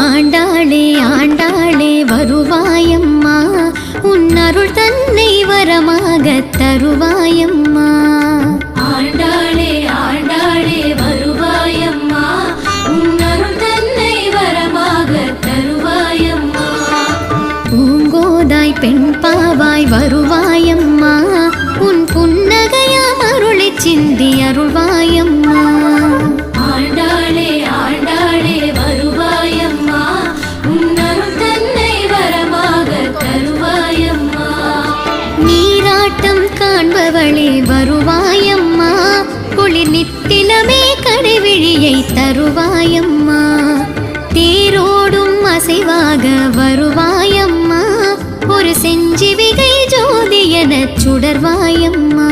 ஆண்டாளே ஆண்டாளே வருவாயம்மா, உன் அருள் தன்னை வரமாக தருவாயம்மா. ஆண்டாளே ஆண்டாளே வருவாயம்மா, உன் அருள் தன்னை வரமாக தருவாயம்மா. பூங்கோதாய் பெண் பாவாய் வருவாயம்மா, உன் புன்னகையாம் அருளை சிந்தி அருள்வாயம்மா. ஆண்டாளே ஆண்டாளே வருவாயம்மா, உன் அருள் தன்னை வரமாக தருவாயம்மா. நீராட்டம் காண்பவளே வருவாயம்மா, குளிர் நித்திலமே கடைவிழியை தருவாயம்மா. தேரோடும் அசைவாக வருவாயம்மா, ஒரு செஞ்சிவிகை ஜோதி எனச் சுடர்வாயம்மா.